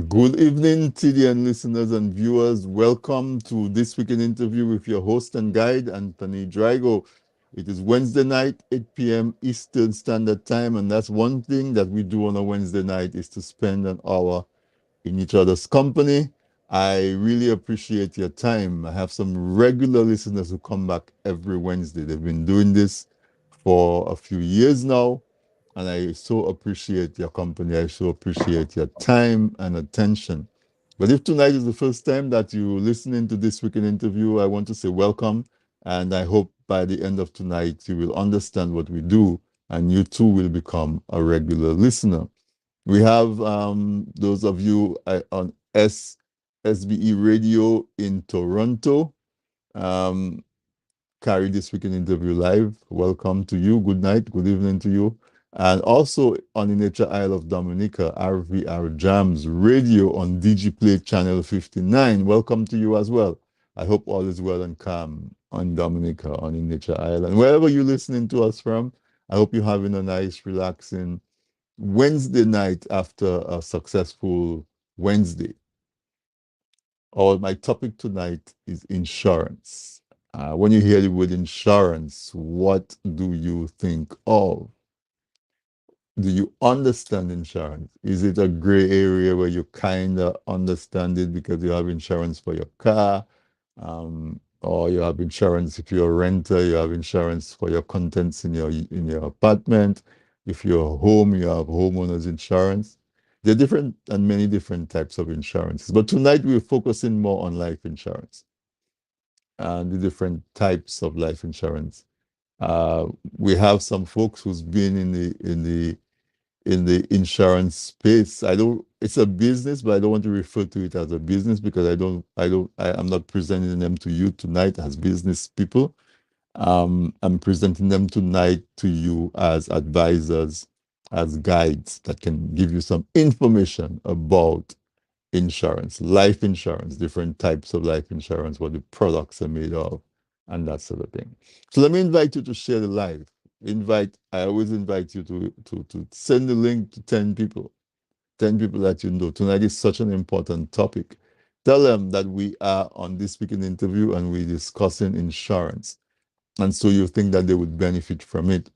Good evening, TDN listeners and viewers. Welcome to this weekend interview with your host and guide, Anthony Drago. It is Wednesday night, 8 p.m. Eastern Standard Time, and that's one thing that we do on a Wednesday night is to spend an hour in each other's company. I really appreciate your time. I have some regular listeners who come back every Wednesday. They've been doing this for a few years now, and I so appreciate your company. I so appreciate your time and attention. But if tonight is the first time that you're listening to this weekend interview, I want to say welcome. And I hope by the end of tonight, you will understand what we do and you too will become a regular listener. We have those of you on SBE Radio in Toronto. Um, carry this weekend interview live. Welcome to you. Good night. Good evening to you. And also on the Nature Isle of Dominica, RVR Jams Radio on DigiPlay Channel 59. Welcome to you as well. I hope all is well and calm on Dominica, on the Nature Island. Wherever you're listening to us from, I hope you're having a nice, relaxing Wednesday night after a successful Wednesday. My topic tonight is insurance. When you hear the word insurance, what do you think of? Do you understand insurance? Is it a gray area where you kind of understand it because you have insurance for your car, or you have insurance if you're a renter, you have insurance for your contents in your apartment. If you're home, you have homeowners insurance. There are different and many different types of insurances. But tonight we're focusing more on life insurance and the different types of life insurance. We have some folks who's been in the insurance space. I don't. It's a business, but I don't want to refer to it as a business because I'm not presenting them to you tonight as business people. I'm presenting them tonight to you as advisors, as guides that can give you some information about insurance, life insurance, different types of life insurance, what the products are made of, and that sort of thing. So let me invite you to share the live. I always invite you to send the link to 10 people, 10 people that you know. Tonight is such an important topic. Tell them that we are on this speaking interview and we're discussing insurance. And so you think that they would benefit from it.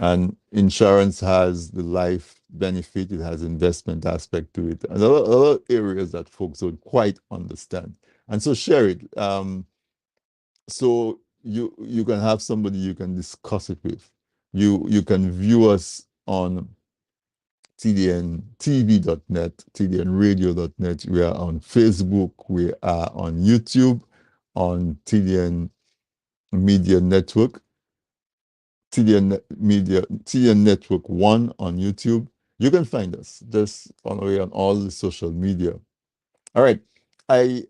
And insurance has the life benefit, it has investment aspect to it, and other areas that folks don't quite understand. And so share it. So you can have somebody you can discuss it with. You can view us on tdntv.net, tdnradio.net. We are on Facebook. We are on YouTube, on TDN Media Network. TDN Network 1 on YouTube. You can find us just on all the social media. All right. I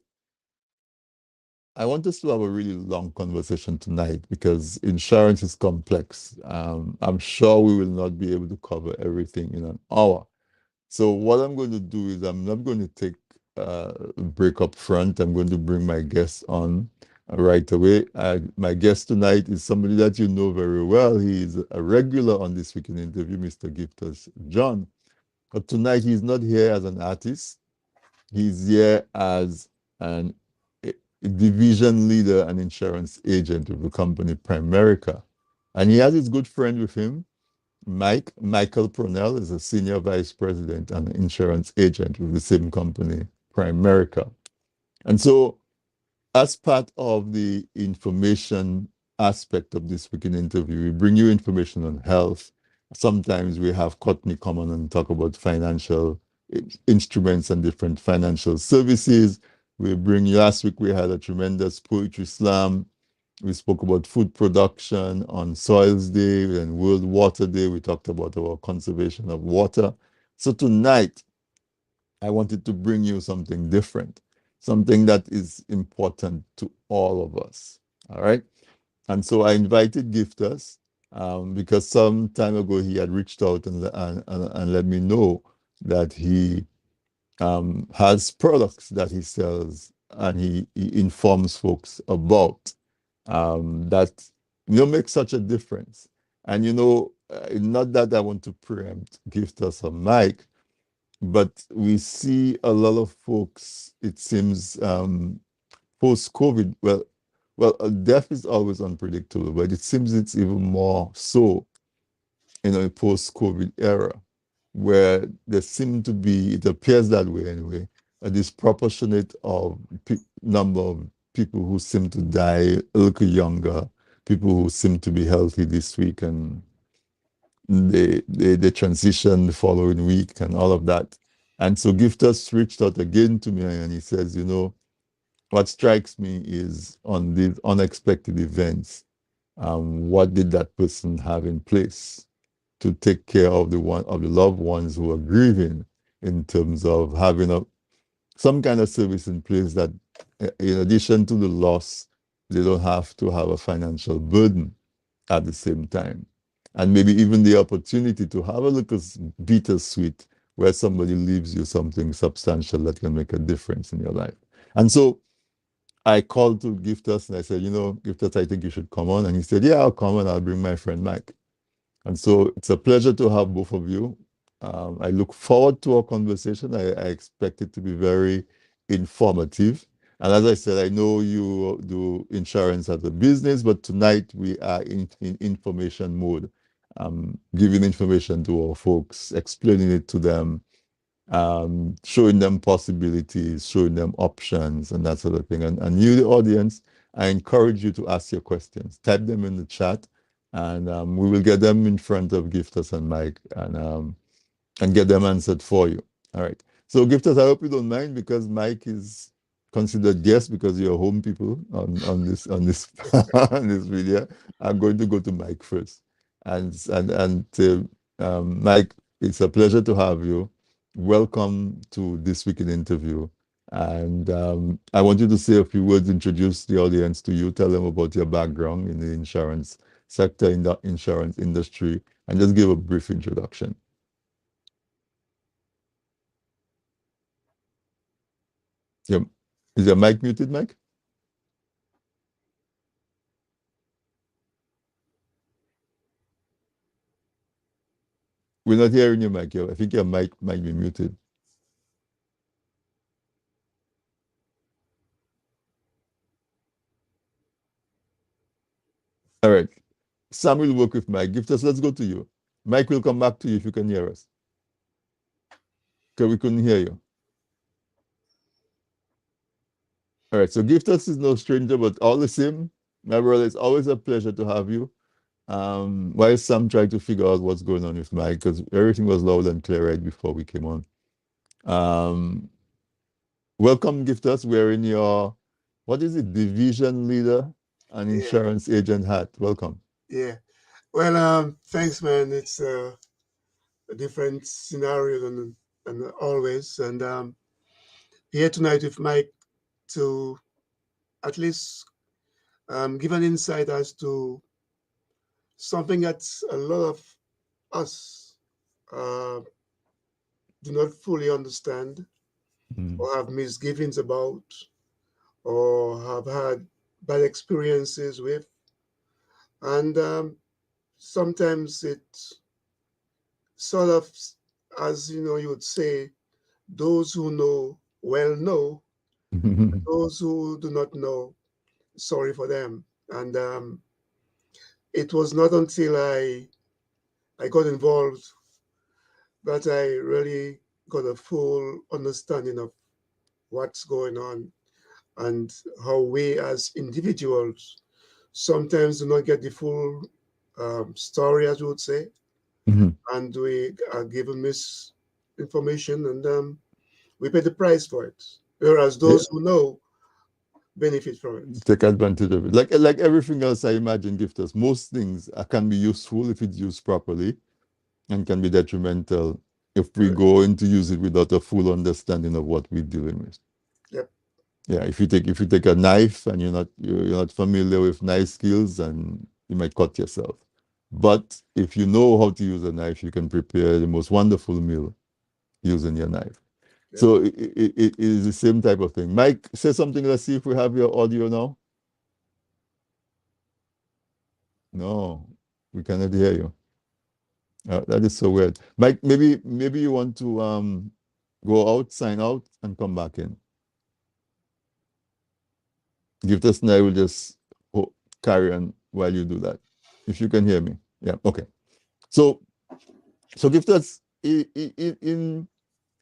I want us to have a really long conversation tonight because insurance is complex. I'm sure we will not be able to cover everything in an hour. So what I'm going to do is I'm not going to take a break up front. I'm going to bring my guest on right away. My guest tonight is somebody that you know very well. He is a regular on this weekend interview, Mr. Giftus John. But tonight he's not here as an artist. He's here as an a division leader and insurance agent of the company Primerica. And he has his good friend with him, Michael Pronell is a senior vice president and insurance agent with the same company, Primerica. And so, as part of the information aspect of this weekend interview, we bring you information on health. Sometimes we have Courtney come on and talk about financial instruments and different financial services. Last week we had a tremendous poetry slam. We spoke about food production on Soils Day and World Water Day. We talked about our conservation of water. So tonight, I wanted to bring you something different, something that is important to all of us. All right. And so I invited Giftus because some time ago he had reached out and let me know that he has products that he sells and he informs folks about that make such a difference. And not that I want to preempt Giftus or Mike, but we see a lot of folks, it seems, post-COVID, death is always unpredictable, but it seems it's even more so in a post-COVID era, where there seem to be, it appears that way anyway, a disproportionate of number of people who seem to die a little younger, people who seem to be healthy this week, and they transition the following week and all of that. And so Giftus reached out again to me and he says, what strikes me is on these unexpected events, what did that person have in place to take care of the loved ones who are grieving, in terms of having some kind of service in place that, in addition to the loss, they don't have to have a financial burden at the same time. And maybe even the opportunity to have a little bittersweet where somebody leaves you something substantial that can make a difference in your life. And so I called to Giftus and I said, Giftus, I think you should come on. And he said, yeah, I'll come and I'll bring my friend Mike. And so it's a pleasure to have both of you. I look forward to our conversation. I expect it to be very informative. And as I said, I know you do insurance as a business, but tonight we are in information mode, giving information to our folks, explaining it to them, showing them possibilities, showing them options, and that sort of thing. And you, the audience, I encourage you to ask your questions. Type them in the chat, and we will get them in front of Giftus and Mike, and get them answered for you. All right. So Giftus, I hope you don't mind, because Mike is considered guest because you're home people on this on this video. I'm going to go to Mike first, and Mike, it's a pleasure to have you. Welcome to this week in interview, and I want you to say a few words, introduce the audience to you, tell them about your background in the insurance sector, in the insurance industry, and just give a brief introduction. Yeah. Is your mic muted, Mike? We're not hearing you, Mike. I think your mic might be muted. All right. Sam will work with Mike. Gift us, let's go to you. Mike will come back to you if you can hear us. Because we couldn't hear you. All right. So Gift us is no stranger, but all the same, my brother, it's always a pleasure to have you. While Sam tried to figure out what's going on with Mike, because everything was loud and clear right before we came on. Um, Welcome, Gifters. We're in your, what is it, division leader and Yeah, insurance agent hat. Welcome. yeah. Well, thanks, man. It's a different scenario than always, and here tonight with Mike to at least give an insight as to something that a lot of us uh, do not fully understand Mm. or have misgivings about or have had bad experiences with, and sometimes it sort of, as you know, you would say, those who know well know, those who do not know, sorry for them. And it was not until I got involved that I really got a full understanding of what's going on and how we as individuals sometimes do not get the full story, as we would say, Mhm. and we are given misinformation, and we pay the price for it. Whereas Yeah, those who know benefit from it. take advantage of it. Like everything else, I imagine, Gifters, most things can be useful if it's used properly, and can be detrimental if we Correct. go into use it without a full understanding of what we're dealing with. Yep. Yeah, if you take a knife and you're not familiar with knife skills, and you might cut yourself. But if you know how to use a knife, you can prepare the most wonderful meal using your knife. Yep. So it is the same type of thing. Mike, say something. Let's see if we have your audio now. No, we cannot hear you. That is so weird. Mike, maybe you want to Go out, sign out, and come back in. Give us and I will just carry on while you do that. If you can hear me. Yeah, okay. So give us in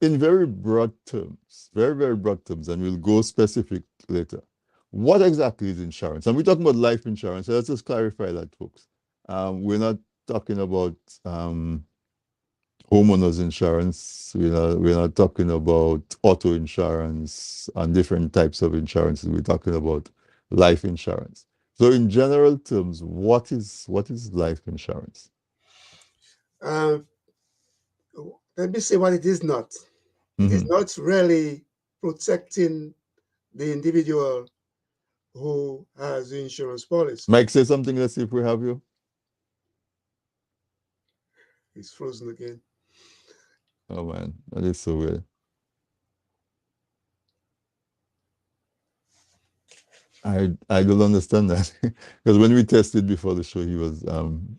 very broad terms, very broad terms, and we'll go specific later. What exactly is insurance? And we're talking about life insurance. So let's just clarify that, folks. We're not talking about homeowners insurance. We're not talking about auto insurance and different types of insurances. We're talking about life insurance. So, in general terms, what is life insurance? Uh, Let me say what it is not. It is Mm-hmm. not really protecting the individual who has the insurance policy. Mike, say something. Let's see if we have you. It's frozen again. Oh man, that is so weird. I don't understand that because when we tested before the show, he was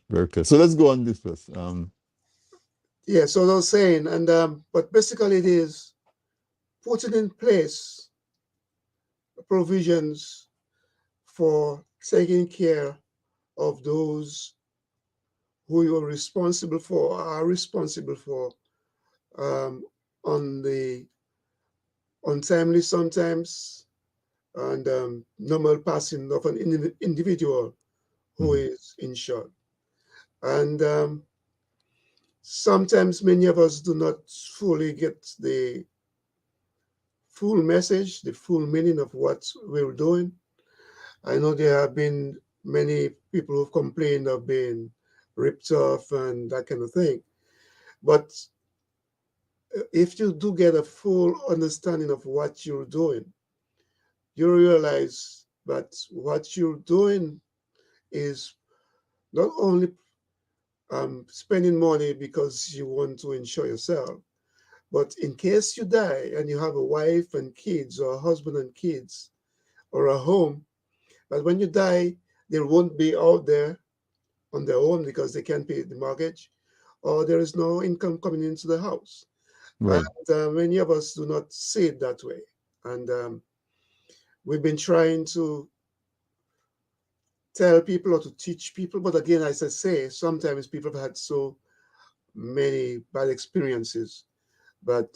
very clear. So let's go on this first. Yeah, so I was saying, and but basically it is putting in place provisions for taking care of those who you are responsible for, are responsible for, um, on the untimely sometimes and normal passing of an individual who Mhm. is insured. And sometimes many of us do not fully get the full message, the full meaning of what we're doing. I know there have been many people who've complained of being ripped off and that kind of thing. But if you do get a full understanding of what you're doing, you realize that what you're doing is not only spending money because you want to insure yourself, but in case you die and you have a wife and kids, or a husband and kids, or a home, but when you die, they won't be out there on their own because they can't pay the mortgage, or there is no income coming into the house. Right. And many of us do not see it that way. And we've been trying to tell people or to teach people. But again, as I say, sometimes people have had so many bad experiences. But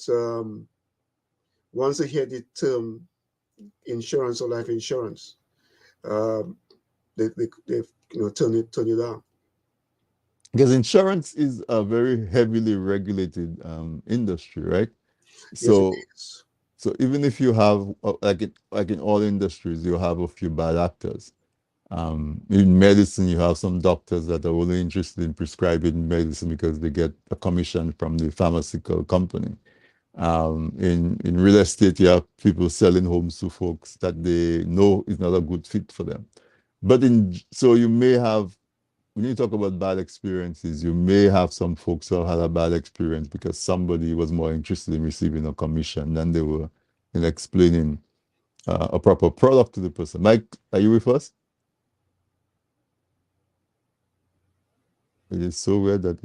once they hear the term insurance or life insurance, um, they turn it down. Because insurance is a very heavily regulated industry, right? Yes, it So is. even if you have like in all industries, you have a few bad actors. In medicine, you have some doctors that are only interested in prescribing medicine because they get a commission from the pharmaceutical company. In real estate, you have people selling homes to folks that they know is not a good fit for them. But so you may have, when you talk about bad experiences, you may have some folks who had a bad experience because somebody was more interested in receiving a commission than they were in explaining a proper product to the person. Mike, are you with us? It is so weird that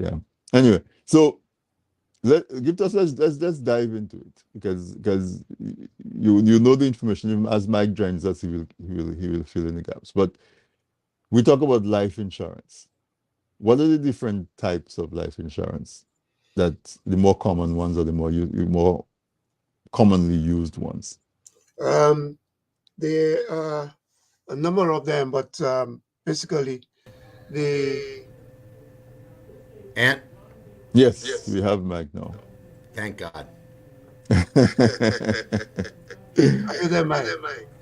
yeah. Anyway, so let's dive into it because you know the information. Even as Mike joins us, he will fill in the gaps. But we talk about life insurance. What are the different types of life insurance? That the more common ones or the more commonly used ones? Um, there are a number of them, but basically, the And Yes, we have Mike now. thank God. are you there, Mike?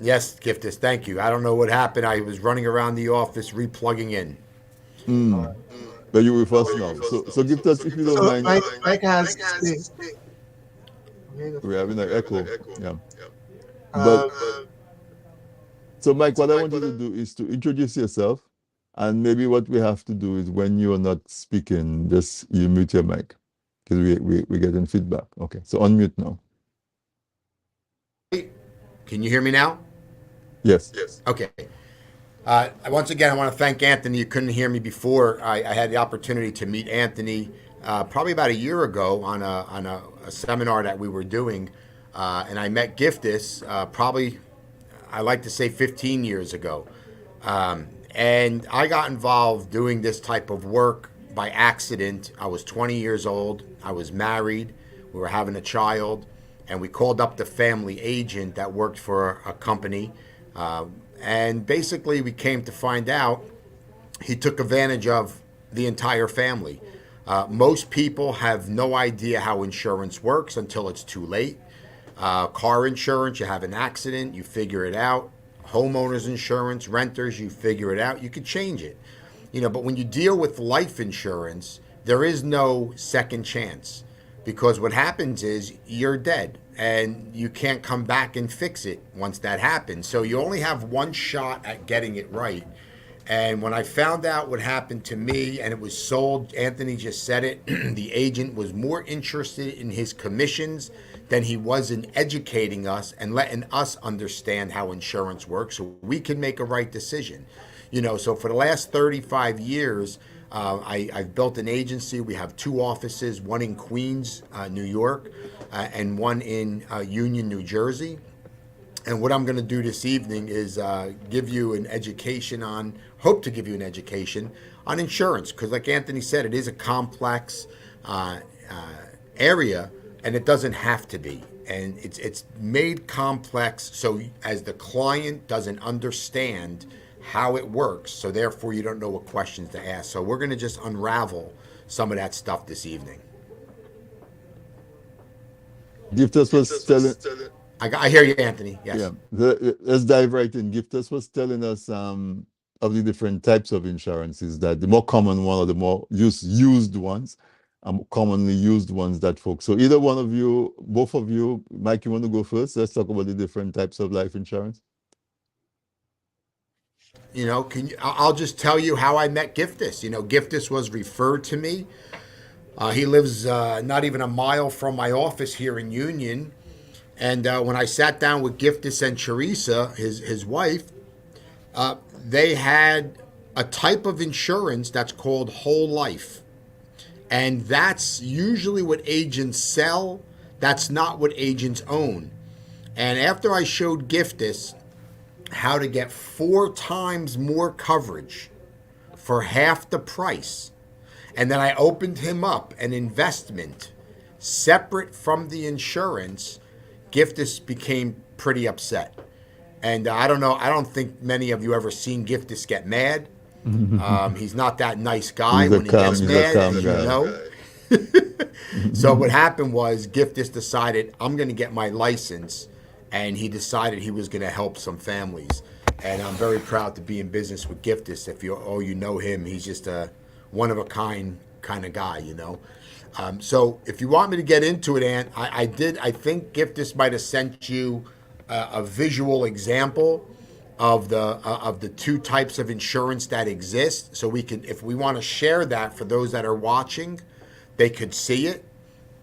Yes, Giftus, thank you. I don't know what happened. I was running around the office replugging in. Mm. But you're with us now. So give us, if you don't So mind, Mike has the we're having an echo. Yeah. But um, so, Mike, what I want you to do is to introduce yourself. And maybe what we have to do is when you're not speaking, just you mute your mic because we're getting feedback. Okay. So, unmute now. Can you hear me now? Yes. Okay. Once again, I want to thank Anthony. You couldn't hear me before. I had the opportunity to meet Anthony probably about a year ago on a seminar that we were doing, and I met Giftis probably, I like to say, 15 years ago. And I got involved doing this type of work by accident. I was 20 years old. I was married. We were having a child, and we called up the family agent that worked for a company. And basically, we came to find out he took advantage of the entire family. Most people have no idea how insurance works until it's too late. Car insurance, you have an accident, you figure it out. Homeowners insurance, renters, you figure it out. You could change it. But when you deal with life insurance, there is no second chance, because what happens is you're dead and you can't come back and fix it once that happens. So you only have one shot at getting it right. And when I found out what happened to me and it was sold, Anthony just said it, the agent was more interested in his commissions than he was in educating us and letting us understand how insurance works so we can make a right decision. So for the last 35 years, I've built an agency. We have two offices, one in Queens, New York, and one in Union, New Jersey. And what I'm going to do this evening is give you an education hope to give you an education on insurance. Because like Anthony said, it is a complex area, and it doesn't have to be. And it's made complex so as the client doesn't understand how it works, so therefore you don't know what questions to ask. So we're going to just unravel some of that stuff this evening. Giftus was telling, I hear you, Anthony. Yes. yeah, let's dive right in. Giftus was telling us of the different types of insurances, that the more common one or the more used ones, commonly used ones that folks. So either one of you, both of you, Mike, you want to go first? Let's talk about the different types of life insurance. I'll just tell you how I met Giftis. Giftis was referred to me. He lives not even a mile from my office here in Union. And when I sat down with Giftis and Teresa, his wife, they had a type of insurance that's called whole life. And that's usually what agents sell. That's not what agents own. And after I showed Giftis how to get 4 times more coverage for half the price, and then I opened him up an investment separate from the insurance, Giftis became pretty upset. And I don't know, I don't think many of you ever seen Giftis get mad. He's not that nice guy when he gets mad, as you know. So what happened was Giftis decided, I'm going to get my license, and he decided he was going to help some families. And I'm very proud to be in business with Giftis. If you know him, he's just a one-of-a-kind kind of guy, So if you want me to get into it, Ant, I think Giftis might have sent you a visual example of the two types of insurance that exist. So we can, if we want to share that for those that are watching, they could see it.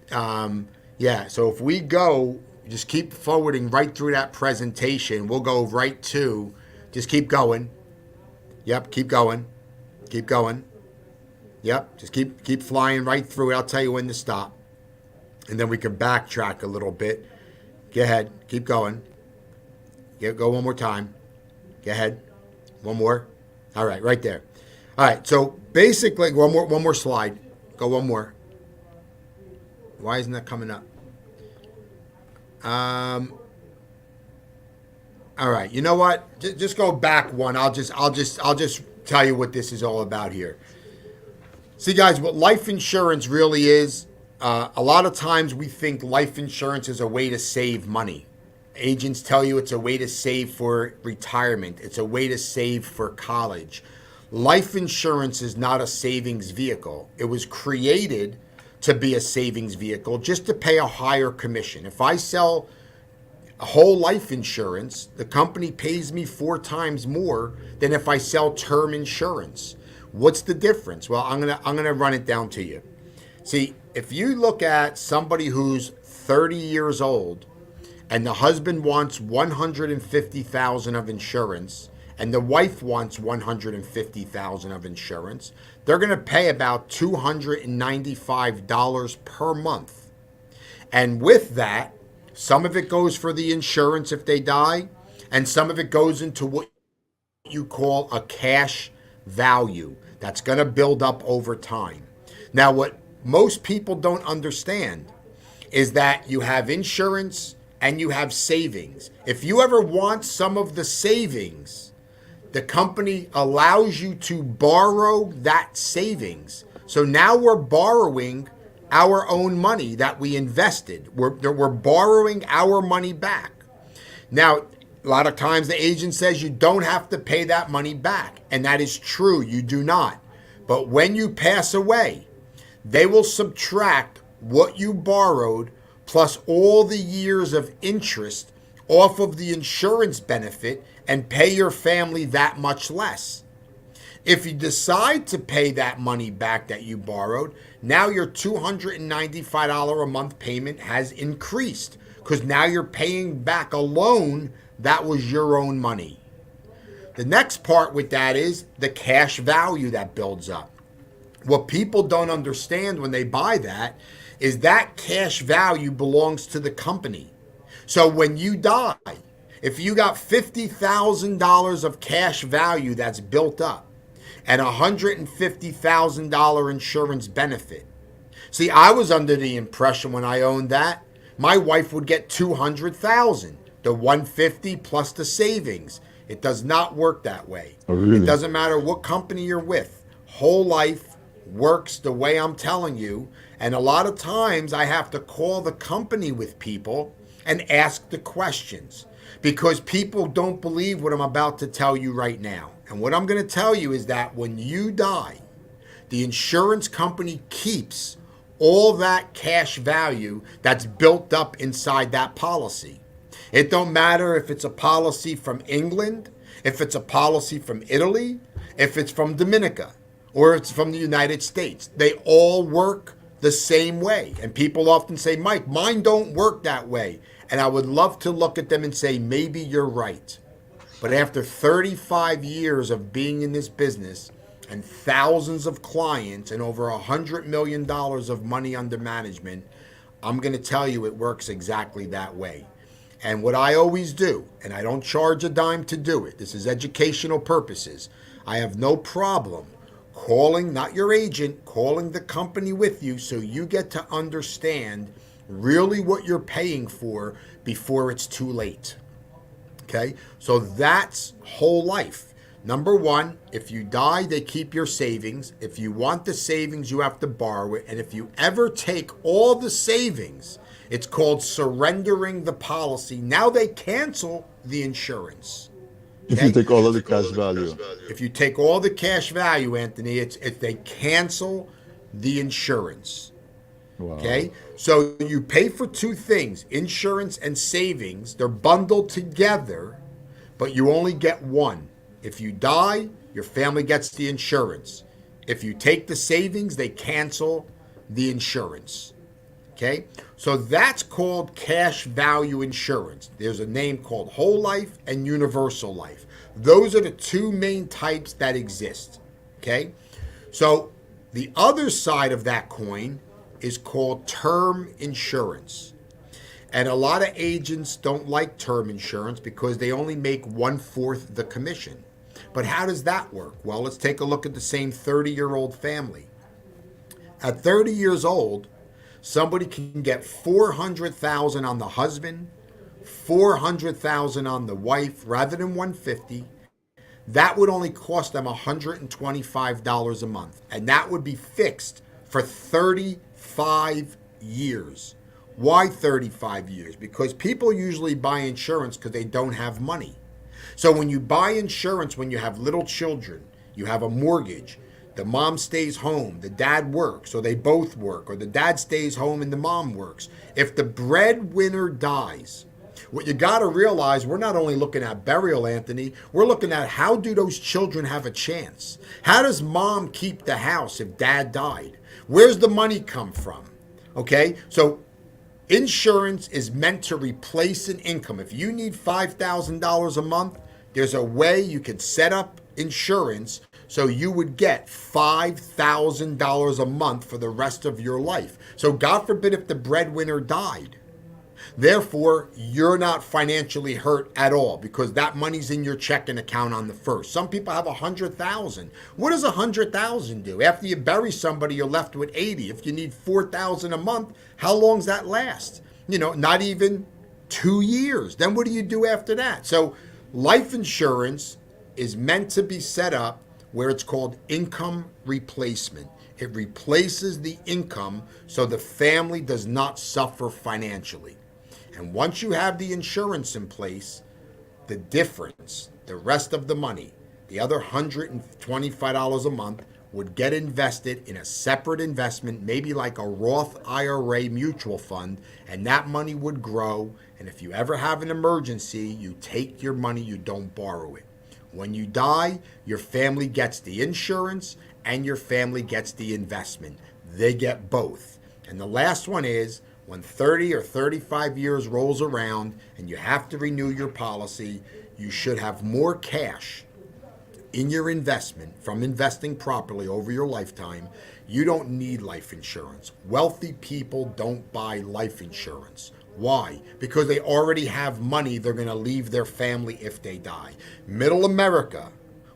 So if we go, just keep forwarding right through that presentation. We'll go right to, just keep going. Yep, keep going. Keep going. Yep, just keep flying right through it. I'll tell you when to stop. And then we can backtrack a little bit. Go ahead. Keep going. Go one more time. Go ahead. One more. All right, right there. All right, so basically, one more slide. Go one more. Why isn't that coming up? All right, you know what? Just go back one. I'll just tell you what this is all about here. See, guys, what life insurance really is, a lot of times we think life insurance is a way to save money. Agents tell you it's a way to save for retirement. It's a way to save for college. Life insurance is not a savings vehicle. It was created to be a savings vehicle just to pay a higher commission. If I sell a whole life insurance, the company pays me 4 times more than if I sell term insurance. What's the difference? Well, I'm gonna run it down to you. See, if you look at somebody who's 30 years old and the husband wants $150,000 of insurance and the wife wants 150,000 of insurance, they're going to pay about $295 per month. And with that, some of it goes for the insurance if they die, and some of it goes into what you call a cash value that's going to build up over time. Now, what most people don't understand is that you have insurance and you have savings. If you ever want some of the savings, the company allows you to borrow that savings. So now we're borrowing our own money that we invested. We're borrowing our money back. Now, a lot of times the agent says you don't have to pay that money back. And that is true, you do not. But when you pass away, they will subtract what you borrowed plus all the years of interest off of the insurance benefit and pay your family that much less. If you decide to pay that money back that you borrowed, now your $295 a month payment has increased because now you're paying back a loan that was your own money. The next part with that is the cash value that builds up. What people don't understand when they buy that is that cash value belongs to the company. So when you die, if you got $50,000 of cash value that's built up and a $150,000 insurance benefit. See, I was under the impression when I owned that, my wife would get $200,000, the 150 plus the savings. It does not work that way. Oh, really? It doesn't matter what company you're with. Whole life works the way I'm telling you. And a lot of times I have to call the company with people and ask the questions because people don't believe what I'm about to tell you right now. And what I'm going to tell you is that when you die, the insurance company keeps all that cash value that's built up inside that policy. It don't matter if it's a policy from England, if it's a policy from Italy, if it's from Dominica, or it's from the United States. They all work the same way. And people often say, Mike, mine don't work that way. And I would love to look at them and say, maybe you're right. But after 35 years of being in this business and thousands of clients and over $100 million of money under management, I'm going to tell you it works exactly that way. And what I always do, and I don't charge a dime to do it, this is educational purposes, I have no problem calling, not your agent, calling the company with you so you get to understand really what you're paying for before it's too late. Okay, so that's whole life. Number one, if you die, they keep your savings. If you want the savings, you have to borrow it. And if you ever take all the savings, it's called surrendering the policy. Now they cancel the insurance. If you take all of the cash value. If you take all the cash value, Anthony, it's if they cancel the insurance. Wow. Okay, so you pay for two things, insurance and savings. They're bundled together, but you only get one. If you die, your family gets the insurance. If you take the savings, they cancel the insurance. Okay, so that's called cash value insurance. There's a name called whole life and universal life. Those are the two main types that exist. Okay, so the other side of that coin is called term insurance. And a lot of agents don't like term insurance because they only make 1/4 the commission. But how does that work? Well, let's take a look at the same 30-year-old family. At 30 years old, somebody can get $400,000 on the husband, $400,000 on the wife rather than $150,000. That would only cost them $125 a month. And that would be fixed for 35 years. Why 35 years? Because people usually buy insurance because they don't have money. So when you buy insurance, when you have little children, you have a mortgage, the mom stays home, the dad works, or they both work, or the dad stays home and the mom works. If the breadwinner dies, what you got to realize, we're not only looking at burial, Anthony, we're looking at how do those children have a chance? How does mom keep the house if dad died? Where's the money come from? Okay, so insurance is meant to replace an income. If you need $5,000 a month, There's a way you could set up insurance so you would get $5,000 a month for the rest of your life. So God forbid if the breadwinner died. Therefore, you're not financially hurt at all because that money's in your checking account on the first. Some people have 100,000. What does 100,000 do? After you bury somebody, you're left with 80. If you need 4,000 a month, how long's that last? Not even 2 years. Then what do you do after that? So life insurance is meant to be set up where it's called income replacement. It replaces the income so the family does not suffer financially. And once you have the insurance in place, the difference, the rest of the money, the other $125 a month would get invested in a separate investment, maybe like a Roth IRA mutual fund, and that money would grow. And if you ever have an emergency, you take your money, you don't borrow it. When you die, your family gets the insurance and your family gets the investment. They get both. And the last one is when 30 or 35 years rolls around and you have to renew your policy, you should have more cash in your investment from investing properly over your lifetime. You don't need life insurance. Wealthy people don't buy life insurance. Why? Because they already have money they're going to leave their family if they die. Middle America,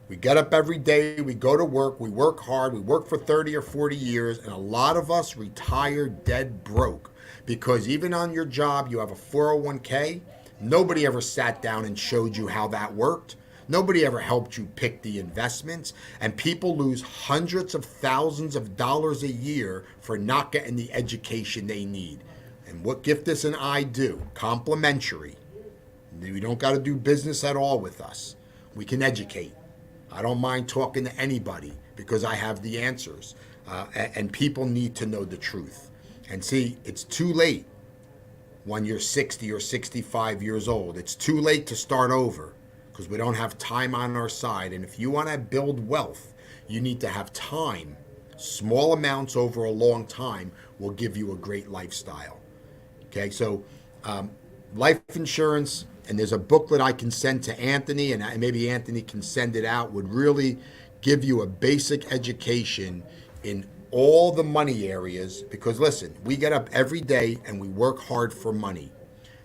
we get up every day, we go to work, we work hard, we work for 30 or 40 years, and a lot of us retire dead broke because even on your job, you have a 401k. Nobody ever sat down and showed you how that worked. Nobody ever helped you pick the investments, and people lose hundreds of thousands of dollars a year for not getting the education they need. And what Giftis and I do, complimentary. You don't got to do business at all with us. We can educate. I don't mind talking to anybody because I have the answers. And people need to know the truth. And see, it's too late when you're 60 or 65 years old. It's too late to start over because we don't have time on our side. And if you want to build wealth, you need to have time. Small amounts over a long time will give you a great lifestyle. Okay, so life insurance, and there's a booklet I can send to Anthony, and maybe Anthony can send it out, would really give you a basic education in all the money areas. Because listen, we get up every day and we work hard for money.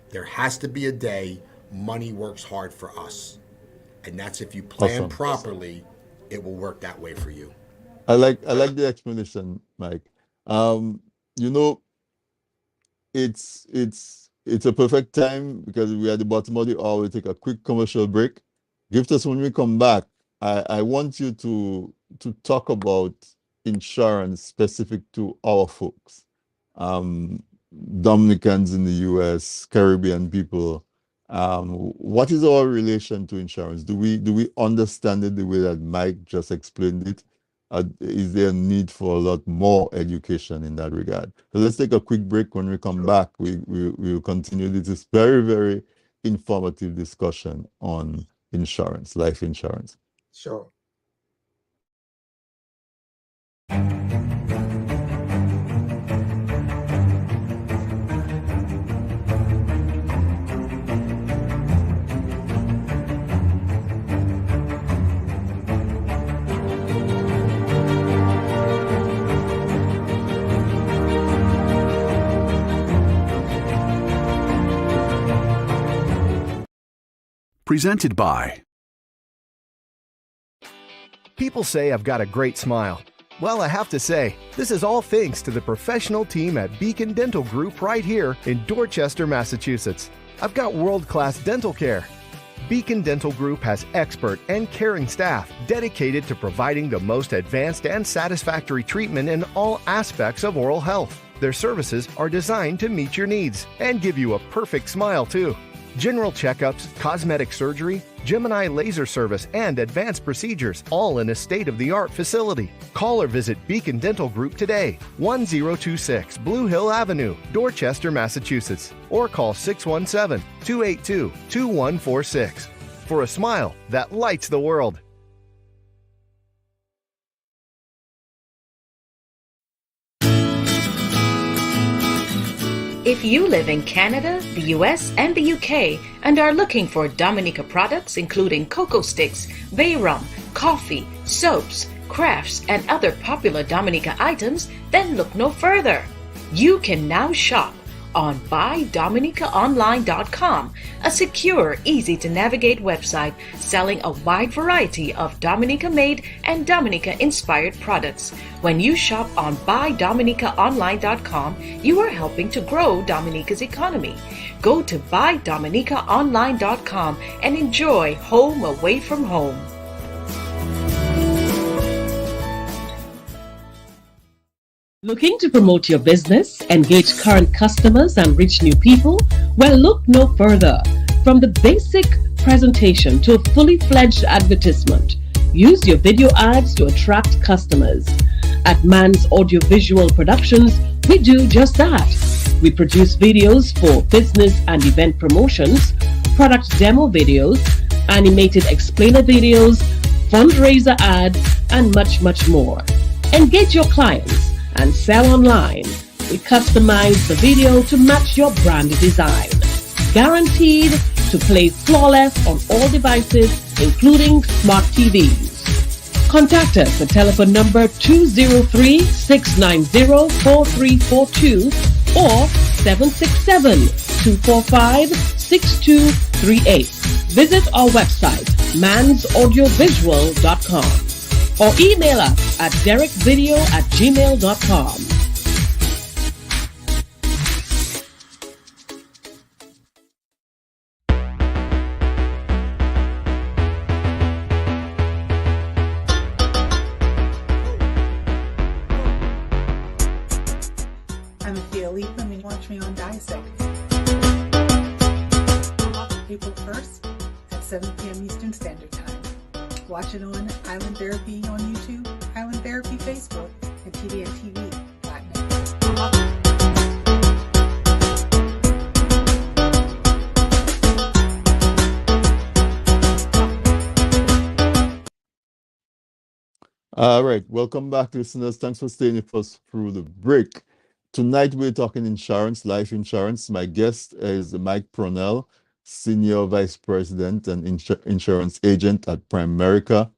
There has to be a day money works hard for us. And that's if you plan properly, it will work that way for you. I like the explanation, Mike. You know, it's a perfect time because we're at the bottom of the hour. We take a quick commercial break. Give us when we come back. I want you to talk about insurance specific to our folks, Dominicans in the U.S., Caribbean people. What is our relation to insurance? Do we understand it the way that Mike just explained it? Is there a need for a lot more education in that regard? So let's take a quick break. When we come back, we'll continue this very, very informative discussion on insurance, life insurance. Sure. Presented by. People say I've got a great smile. Well, I have to say, this is all thanks to the professional team at Beacon Dental Group right here in Dorchester, Massachusetts. I've got world-class dental care. Beacon Dental Group has expert and caring staff dedicated to providing the most advanced and satisfactory treatment in all aspects of oral health. Their services are designed to meet your needs and give you a perfect smile, too. General checkups, cosmetic surgery, Gemini laser service, and advanced procedures, all in a state-of-the-art facility. Call or visit Beacon Dental Group today, 1026 Blue Hill Avenue, Dorchester, Massachusetts, or call 617-282-2146 for a smile that lights the world. If you live in Canada, the US, and the UK and are looking for Dominica products including cocoa sticks, bay rum, coffee, soaps, crafts, and other popular Dominica items, then look no further. You can now shop on BuyDominicaOnline.com, a secure, easy to navigate website selling a wide variety of Dominica made and Dominica inspired products. When you shop on BuyDominicaOnline.com, you are helping to grow Dominica's economy. Go to BuyDominicaOnline.com and enjoy home away from home. Looking to promote your business, engage current customers, and reach new people? Well, look no further. From the basic presentation to a fully fledged advertisement, use your video ads to attract customers. At Man's Audiovisual Productions, we do just that. We produce videos for business and event promotions, product demo videos, animated explainer videos, fundraiser ads, and much, much more. Engage your clients and sell online. We customize the video to match your brand design. Guaranteed to play flawless on all devices, including smart TVs. Contact us at telephone number 203-690-4342 or 767-245-6238. Visit our website, mansaudiovisual.com, or email us at derekvideo@gmail.com. I'm Athea Leatham and watch me on Dissect. April 1st at 7 p.m. Eastern Standard Time. Watch it on Island Therapy on YouTube, Island Therapy Facebook, and TDNTV.net. All right, welcome back, listeners. Thanks for staying with us through the break. Tonight we're talking insurance, life insurance. My guest is Mike Pronell, Senior Vice President and Insurance Agent at Primerica,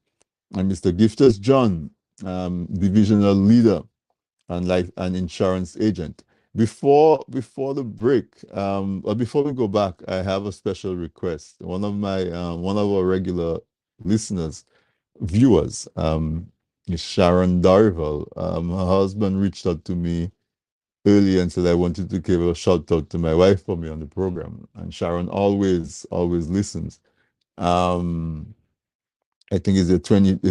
and Mr. Giftus John, Divisional Leader and Life and Insurance Agent. Before the break, or before we go back, I have a special request. One of our regular listeners, viewers, is Sharon Darville. Her husband reached out to me earlier and said I wanted to give a shout out to my wife for me on the program. And Sharon always listens. I think it's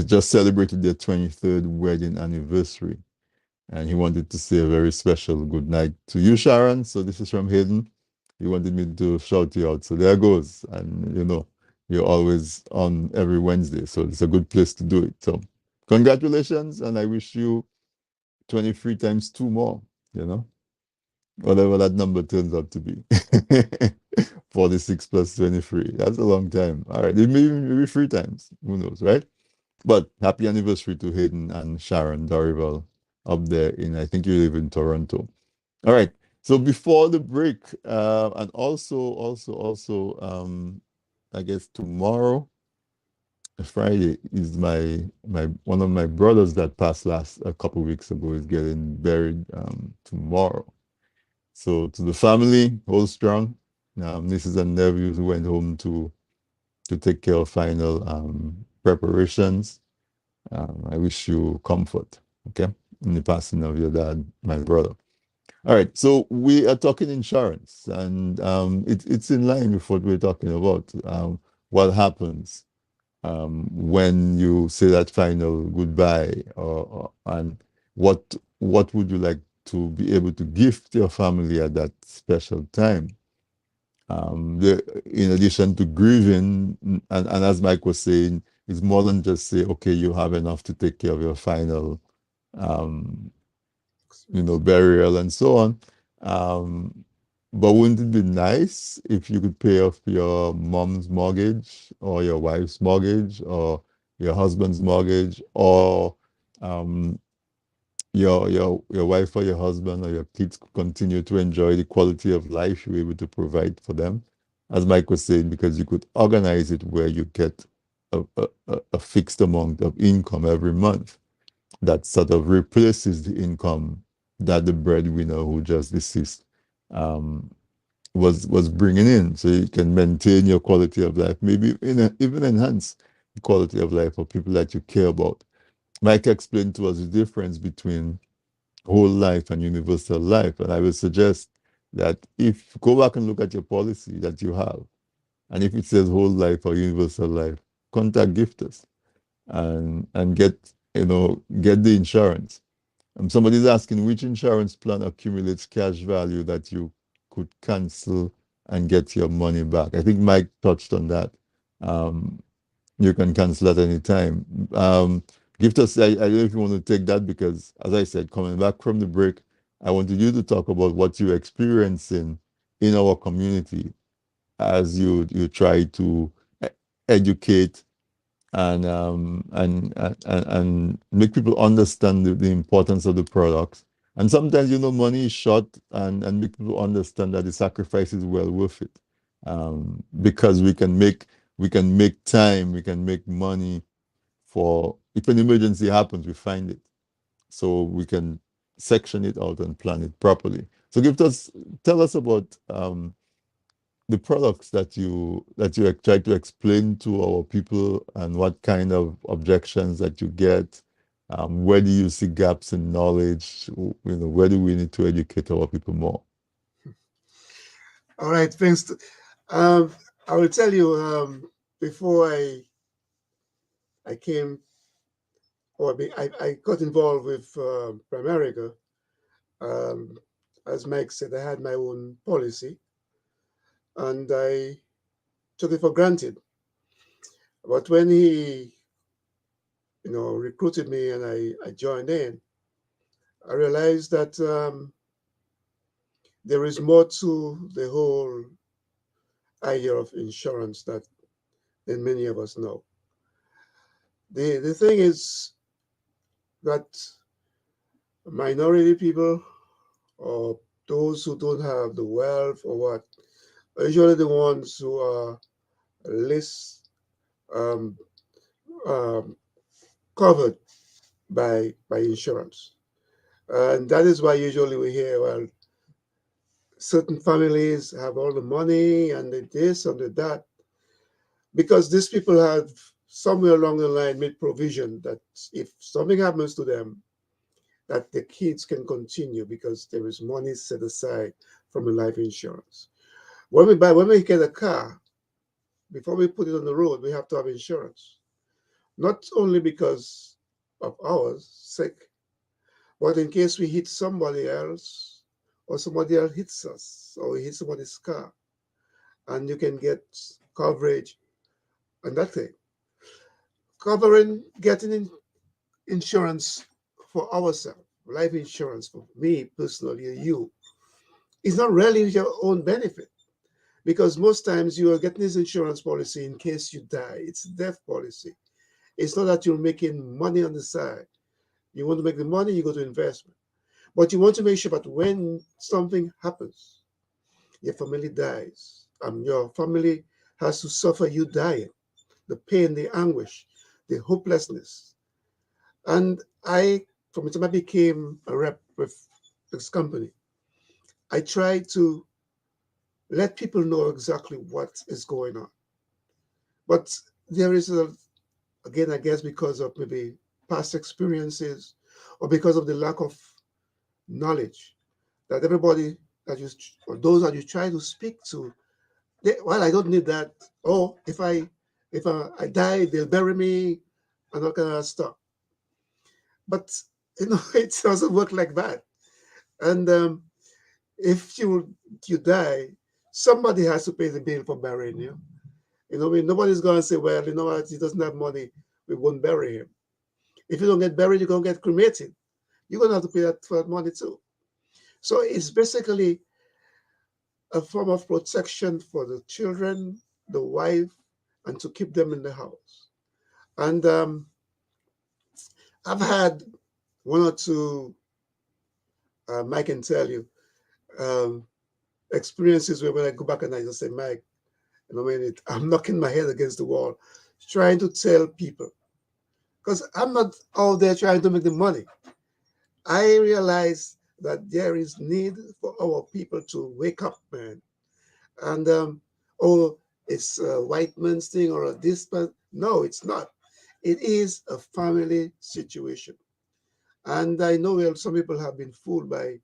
just celebrated their 23rd wedding anniversary. And he wanted to say a very special good night to you, Sharon. So this is from Hayden. He wanted me to shout you out. So there goes. And you're always on every Wednesday. So it's a good place to do it. So congratulations, and I wish you 23 times 2 more, whatever that number turns out to be. 46 plus 23. That's a long time. All right, maybe 3 times. Who knows, right? But happy anniversary to Hayden and Sharon Dorival up there I think you live in Toronto. All right. So before the break, and also, I guess tomorrow, Friday, is my one of my brothers that passed a couple of weeks ago is getting buried tomorrow. So to the family, hold strong. Nieces and nephews who went home to take care of final preparations. I wish you comfort, okay, in the passing of your dad, my brother. All right, so we are talking insurance, and it's in line with what we're talking about. What happens when you say that final goodbye, and what would you like to be able to gift your family at that special time? In addition to grieving, and as Mike was saying, it's more than just say, okay, you have enough to take care of your final, burial and so on. But wouldn't it be nice if you could pay off your mom's mortgage or your wife's mortgage or your husband's mortgage or your wife or your husband or your kids continue to enjoy the quality of life you're able to provide for them. As Mike was saying, because you could organize it where you get a fixed amount of income every month that sort of replaces the income that the breadwinner who just deceased um, was bringing in, so you can maintain your quality of life, maybe even enhance the quality of life for people that you care about. Mike explained to us the difference between whole life and universal life, and I would suggest that if you go back and look at your policy that you have, and if it says whole life or universal life, contact gifters and get the insurance. Somebody's asking which insurance plan accumulates cash value that you could cancel and get your money back. I think Mike touched on that. Um, you can cancel at any time. Gift us, I don't know if you want to take that because, as I said, coming back from the break, I wanted you to talk about what you're experiencing in our community as you try to educate and make people understand the importance of the products. And sometimes, money is short, and make people understand that the sacrifice is well worth it. Because we can make time, we can make money for if an emergency happens, we find it. So we can section it out and plan it properly. So tell us about the products that you try to explain to our people, and what kind of objections that you get. Where do you see gaps in knowledge? Where do we need to educate our people more? All right, thanks. I will tell you, before I came, I got involved with Primerica. Um, as Mike said, I had my own policy, and I took it for granted. But when he, recruited me and I joined in, I realized that there is more to the whole idea of insurance than many of us know. The thing is that minority people, or those who don't have the wealth or what, are usually the ones who are least um, um, covered by insurance. And that is why usually we hear, well, certain families have all the money and the this and the that, because these people have somewhere along the line made provision that if something happens to them, that the kids can continue because there is money set aside from the life insurance. When we get a car, before we put it on the road, we have to have insurance. Not only because of ours sake, but in case we hit somebody else, or somebody else hits us, or we hit somebody's car, and you can get coverage and that thing. Getting insurance for ourselves, life insurance for me personally, you, is not really your own benefit, because most times you are getting this insurance policy in case you die. It's a death policy. It's not that you're making money on the side. You want to make the money, you go to investment. But you want to make sure that when something happens, your family dies, your family has to suffer you dying, the pain, the anguish, the hopelessness. And from the time I became a rep with this company, I tried to let people know exactly what is going on. But there is again, I guess because of maybe past experiences, or because of the lack of knowledge, that everybody that you, or those that you try to speak to, well, I don't need that. Oh, if I die, they'll bury me and all kind of stuff. But it doesn't work like that. And if you die, somebody has to pay the bill for burying you. Nobody's going to say, well, you know what, he doesn't have money, we won't bury him. If you don't get buried, you're going to get cremated. You're going to have to pay that for that money too. So it's basically a form of protection for the children, the wife, and to keep them in the house. And I've had one or two Mike can tell you um, experiences where when I go back and I just say, Mike, I'm knocking my head against the wall, trying to tell people because I'm not out there trying to make the money. I realize that there is need for our people to wake up, man. And oh, it's a white man's thing or a this man. No, it's not. It is a family situation. And I know some people have been fooled by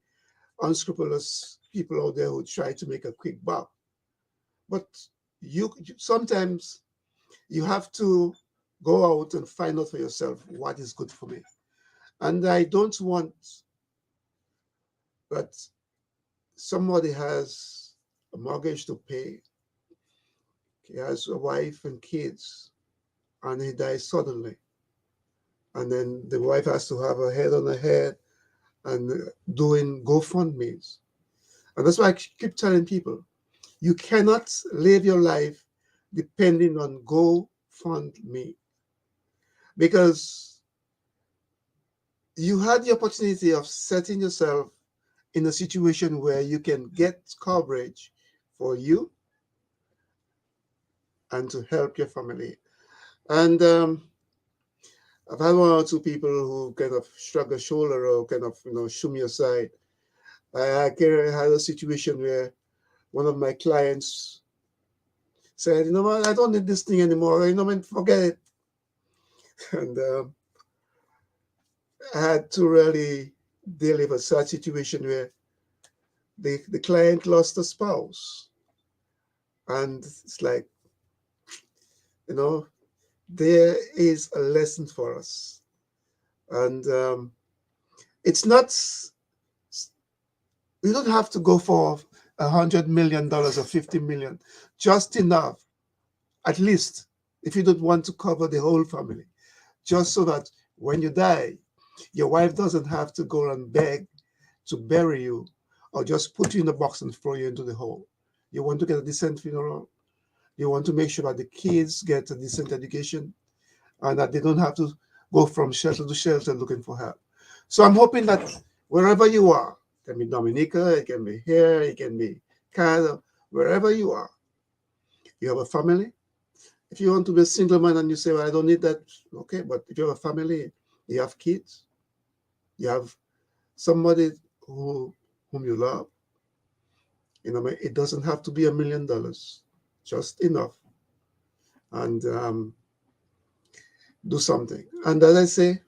unscrupulous people out there who try to make a quick buck. But sometimes you have to go out and find out for yourself what is good for me. And I don't want that somebody has a mortgage to pay, he has a wife and kids, and he dies suddenly. And then the wife has to have her head on her head and doing GoFundMe's. And that's why I keep telling people you cannot live your life depending on GoFundMe because you had the opportunity of setting yourself in a situation where you can get coverage for you and to help your family. And I've had one or two people who kind of shrug a shoulder or kind of shoo me aside. Had a situation where one of my clients said, you know what, I don't need this thing anymore. Man, forget it. And I had to really deal with a sad situation where the client lost a spouse. And it's like, you know, there is a lesson for us. And it's not, you don't have to go for $100 million or 50 million, just enough, at least, if you don't want to cover the whole family, just so that when you die, your wife doesn't have to go and beg to bury you or just put you in a box and throw you into the hole. You want to get a decent funeral. You want to make sure that the kids get a decent education and that they don't have to go from shelter to shelter looking for help. So I'm hoping that wherever you are, it can be Dominica, it can be here, it can be Canada, wherever you are, you have a family. If you want to be a single man and you say, well, I don't need that, okay, but if you have a family, you have kids, you have somebody whom you love, it doesn't have to be $1 million, just enough, and do something. And as I say,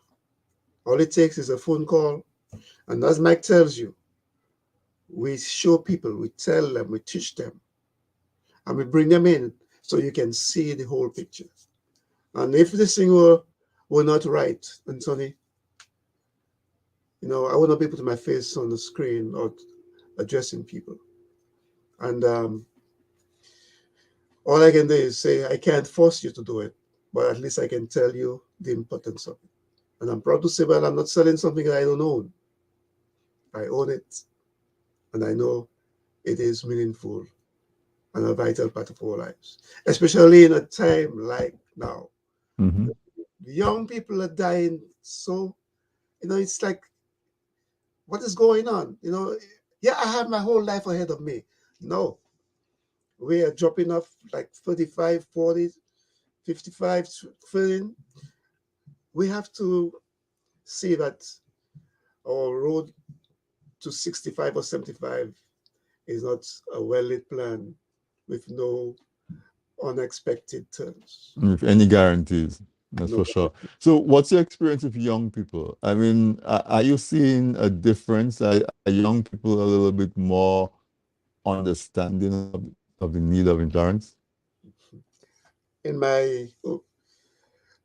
all it takes is a phone call. And as Mike tells you, we show people, we tell them, we teach them, and we bring them in so you can see the whole picture. And if this thing were not right, Anthony, I would not be putting my face on the screen or addressing people. And all I can do is say, I can't force you to do it, but at least I can tell you the importance of it. And I'm proud to say, well, I'm not selling something that I don't own. I own it, and I know it is meaningful and a vital part of our lives, especially in a time like now. Mm-hmm. The young people are dying. So, it's like, what is going on? Yeah, I have my whole life ahead of me. No, we are dropping off like 35, 40, 55, 30. We have to see that our road to 65 or 75 is not a well-lit plan with no unexpected turns. With any guarantees, that's No. for sure. So, what's your experience with young people? I mean, are you seeing a difference? Are young people a little bit more understanding of the need of insurance?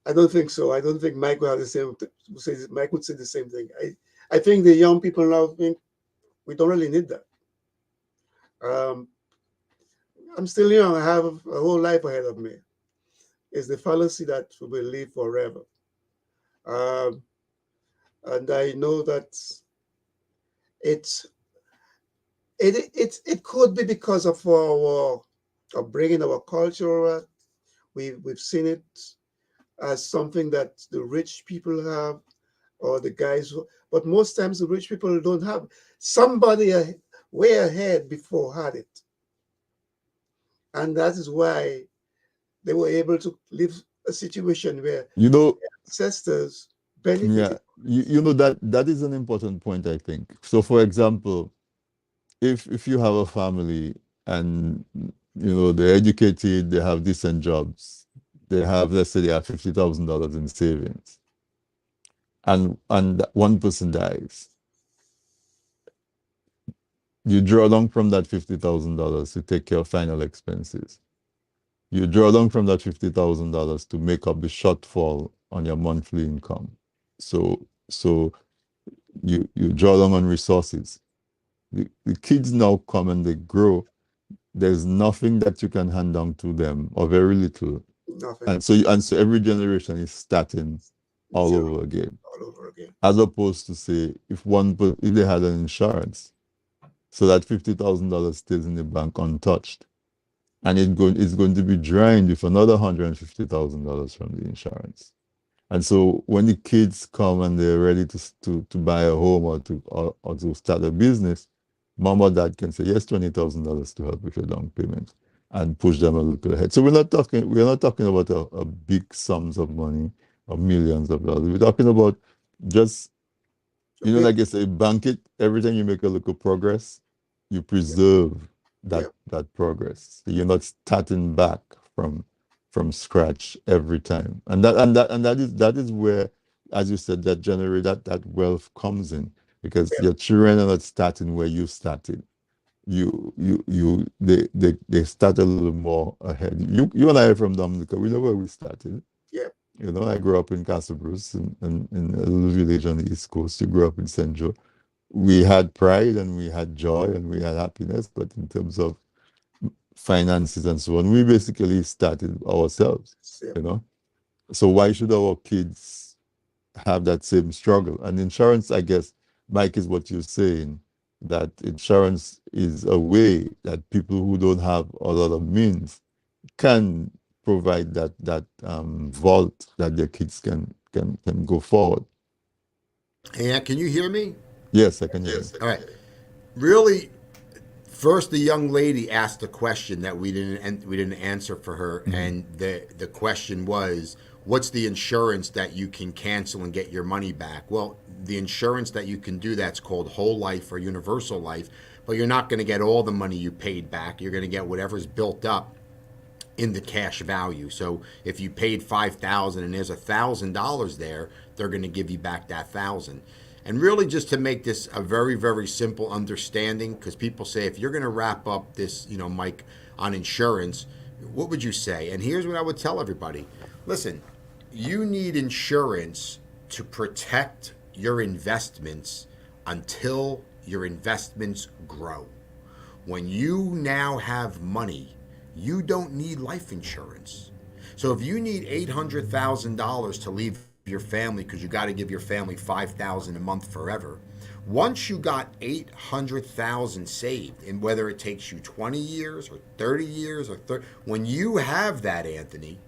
I don't think so. I don't think Mike will have the same. Mike would say the same thing. I think the young people now think we don't really need that. Um, I'm still young. I have a whole life ahead of me. It's the fallacy that we will live forever. Um, and I know that it's it could be because of our bringing our culture. We've seen it as something that the rich people have, or the guys who, but most times the rich people don't have somebody way ahead before had it. And that is why they were able to live a situation where You know, ancestors yeah, benefited. you know that that is an important point, I think. So, for example, if you have a family and they're educated, they have decent jobs, they have, let's say they have $50,000 in savings, and one person dies, you draw down from that $50,000 to take care of final expenses. You draw down from that $50,000 to make up the shortfall on your monthly income. So you draw down on resources. The kids now come and they grow. There's nothing that you can hand down to them, or very little. Nothing. And so every generation is starting all Zero over again. all over again. As opposed to, say, if they had an insurance, so that $50,000 stays in the bank untouched, and it's going to be drained with another $150,000 from the insurance. And so when the kids come and they're ready to buy a home or to start a business, mom or dad can say, yes, $20,000 to help with your down payment, and push them a little ahead. So we're not talking about a big sums of money or millions of dollars. We're talking about just, like I say, bank it. Every time you make a little progress, you preserve Yeah. that progress. So you're not starting back from scratch every time. And that is where, as you said, that wealth comes in, because your children are not starting where you started. They start a little more ahead. You and I are from Dominica. We know where we started. Yeah. I grew up in Castle Bruce, in a little village on the East Coast. You grew up in St. Joe. We had pride and we had joy and we had happiness, but in terms of finances and so on, we basically started ourselves. Yeah. So why should our kids have that same struggle? And insurance, I guess, Mike, is what you're saying, that insurance is a way that people who don't have a lot of means can provide that vault that their kids can go forward. And can you hear me? Yes, I can hear you. All right. Really, first the young lady asked a question that we didn't answer for her, and the question was, what's the insurance that you can cancel and get your money back? Well, the insurance that you can do that's called whole life or universal life, but you're not going to get all the money you paid back. You're going to get whatever's built up in the cash value. So if you paid $5,000 and there's $1,000 there, they're going to give you back that $1,000. And really, just to make this a very, very simple understanding, because people say, if you're going to wrap up this, Mike, on insurance, what would you say? And here's what I would tell everybody. Listen, you need insurance to protect your investments until your investments grow. When you now have money, you don't need life insurance. So if you need $800,000 to leave your family, because you got to give your family $5,000 a month forever, once you got $800,000 saved, and whether it takes you 20 years or 30 years or 30, when you have that, Anthony,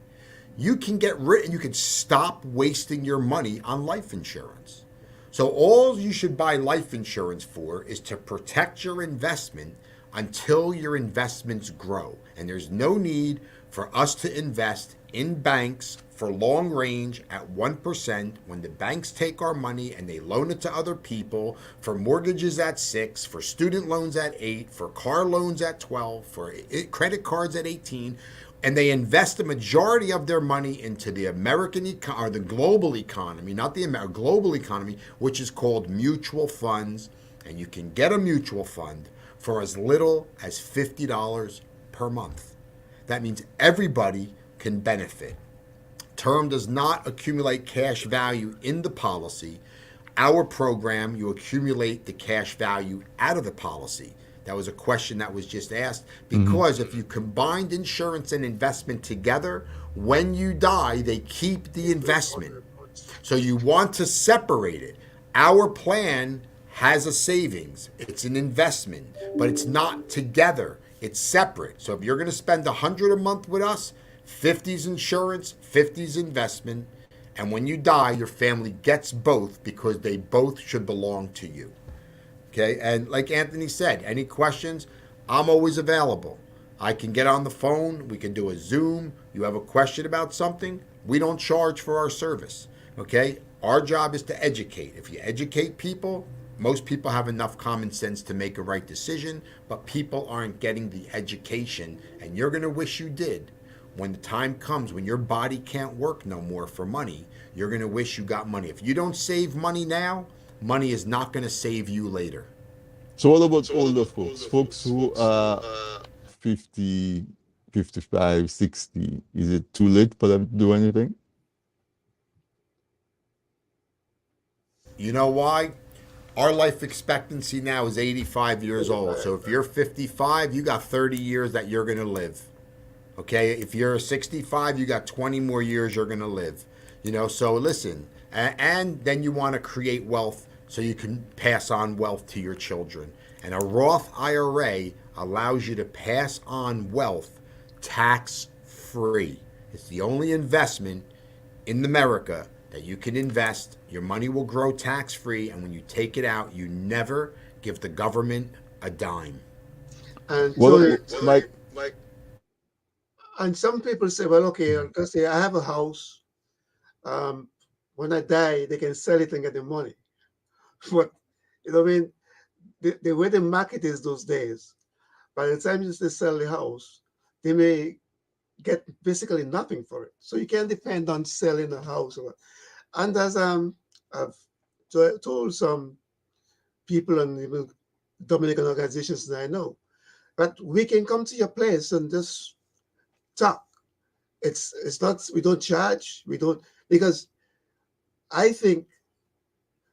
you can get rid and you can stop wasting your money on life insurance. So all you should buy life insurance for is to protect your investment until your investments grow. And there's no need for us to invest in banks for long range at 1% when the banks take our money and they loan it to other people for mortgages at 6%, for student loans at 8%, for car loans at 12%, for credit cards at 18%. And they invest the majority of their money into the American or the global economy, not the global economy, which is called mutual funds. And you can get a mutual fund for as little as $50 per month. That means everybody can benefit. Term does not accumulate cash value in the policy. Our program, you accumulate the cash value out of the policy. That was a question that was just asked, because if you combined insurance and investment together, when you die, they keep the investment. So you want to separate it. Our plan has a savings. It's an investment, but it's not together. It's separate. So if you're going to spend $100 a month with us, 50's insurance, 50's investment, And when you die, your family gets both because they both should belong to you. Okay. And like Anthony said, any questions, I'm always available. I can get on the phone. We can do a Zoom. You have a question about something, we don't charge for our service. Okay. Our job is to educate. If you educate people, most people have enough common sense to make a right decision, but people aren't getting the education, and you're going to wish you did. When the time comes when your body can't work no more for money, you're going to wish you got money. If you don't save money now, money is not going to save you later. So what about older folks? Folks who are 50, 55, 60. Is it too late for them to do anything? You know why? Our life expectancy now is 85 years old. So if you're 55, you got 30 years that you're going to live. Okay? If you're 65, you got 20 more years you're going to live. So listen, and then you want to create wealth so you can pass on wealth to your children. And a Roth IRA allows you to pass on wealth tax free. It's the only investment in America that you can invest. Your money will grow tax free, and when you take it out, you never give the government a dime. And Well, so, Mike, and some people say, well, okay, let's say I have a house. Um, when I die, they can sell it and get the money. But what I mean, the way the market is those days, by the time they sell the house, they may get basically nothing for it. So you can't depend on selling a house. And as I've told some people and even Dominican organizations that I know, that we can come to your place and just talk. It's not, we don't charge, we don't, because I think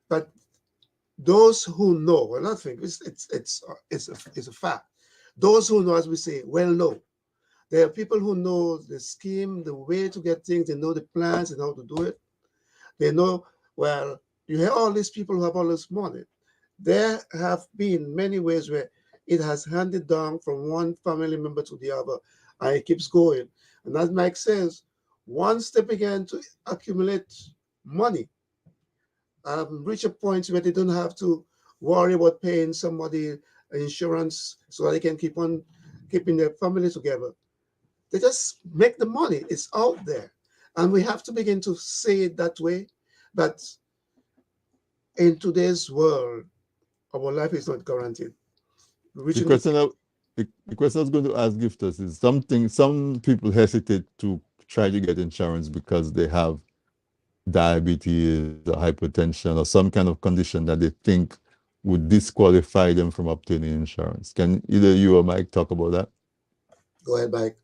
that those who know, well, not think, it's a fact. Those who know, as we say, well know. There are people who know the scheme, the way to get things, they know the plans and how to do it. They know, well, you hear all these people who have all this money. There have been many ways where it has handed down from one family member to the other, and it keeps going. And as Mike says, once they begin to accumulate money, reach a point where they don't have to worry about paying somebody insurance so that they can keep on keeping their family together. They just make the money. It's out there. And we have to begin to say it that way, that in today's world, our life is not guaranteed. the Reaching the question I, the question I was going to ask gifters is something some people hesitate to try to get insurance because they have diabetes or hypertension or some kind of condition that they think would disqualify them from obtaining insurance. Can either you or Mike talk about that? Go ahead, Mike.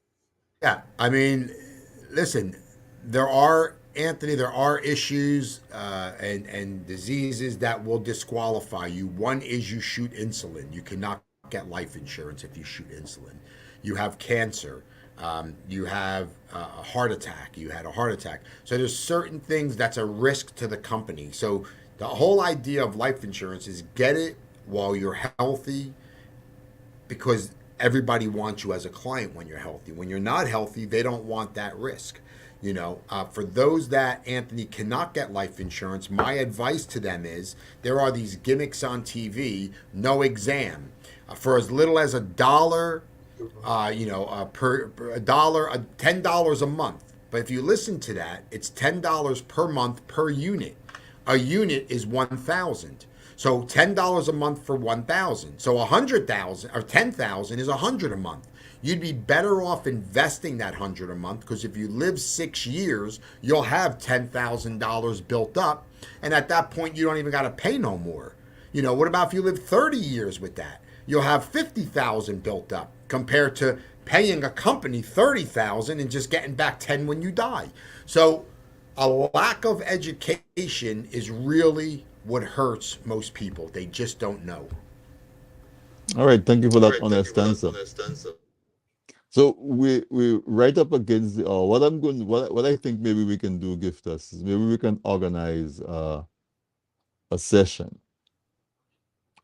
Yeah, I mean, listen, there are issues and diseases that will disqualify you. One is you shoot insulin. You cannot get life insurance if you shoot insulin. You have cancer. You have a heart attack. You had a heart attack. So there's certain things that's a risk to the company. So the whole idea of life insurance is get it while you're healthy, because everybody wants you as a client when you're healthy. When you're not healthy, they don't want that risk. For those that, Anthony, cannot get life insurance, my advice to them is there are these gimmicks on TV, no exam, for as little as $1, per $1, $10 a month. But if you listen to that, it's $10 per month per unit. A unit is 1,000. So $10 a month for 1,000. So 100,000 or 10,000 is 100 a month. You'd be better off investing that 100 a month, because if you live 6 years, you'll have $10,000 built up, and at that point you don't even got to pay no more. What about if you live 30 years with that? You'll have 50,000 built up compared to paying a company 30,000 and just getting back 10 when you die. So a lack of education is really what hurts most people. They just don't know. All right, thank you for that honest answer. So we right up against the, or what I think maybe we can do, gift us, is maybe we can organize a session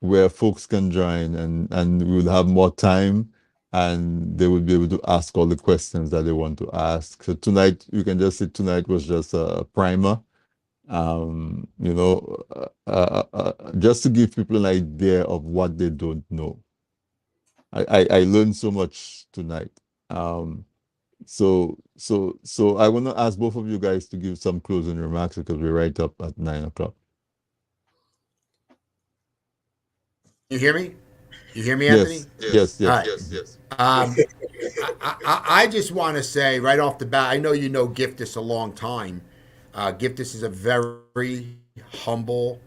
where folks can join, and we will have more time, and they will be able to ask all the questions that they want to ask. So tonight, you can just say tonight was just a primer, You know, just to give people an idea of what they don't know. I learned so much tonight. Um, so I want to ask both of you guys to give some closing remarks because we're right up at 9 o'clock. You hear me? You hear me, Anthony? Yes, yes, All yes. right. Um, I just want to say right off the bat, I know you know Giftis a long time. Giftis is a very humble,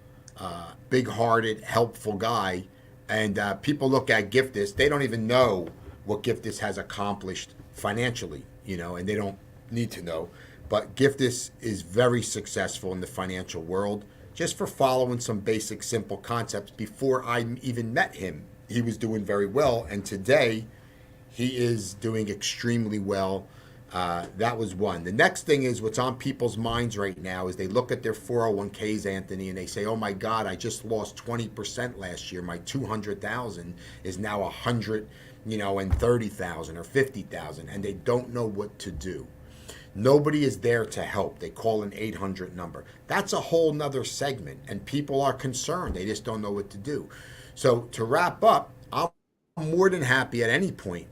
big-hearted, helpful guy, and people look at Giftis. They don't even know what Giftis has accomplished financially, and they don't need to know. But Giftis is very successful in the financial world just for following some basic, simple concepts. Before I even met him, he was doing very well, and today he is doing extremely well. That was one. The next thing is what's on people's minds right now is they look at their 401ks, Anthony, and they say, "Oh my God, I just lost 20% last year. My 200,000 is now 100, and 30,000 or 50,000," and they don't know what to do. Nobody is there to help. They call an 800 number. That's a whole nother segment, and people are concerned. They just don't know what to do. So to wrap up, I'm more than happy at any point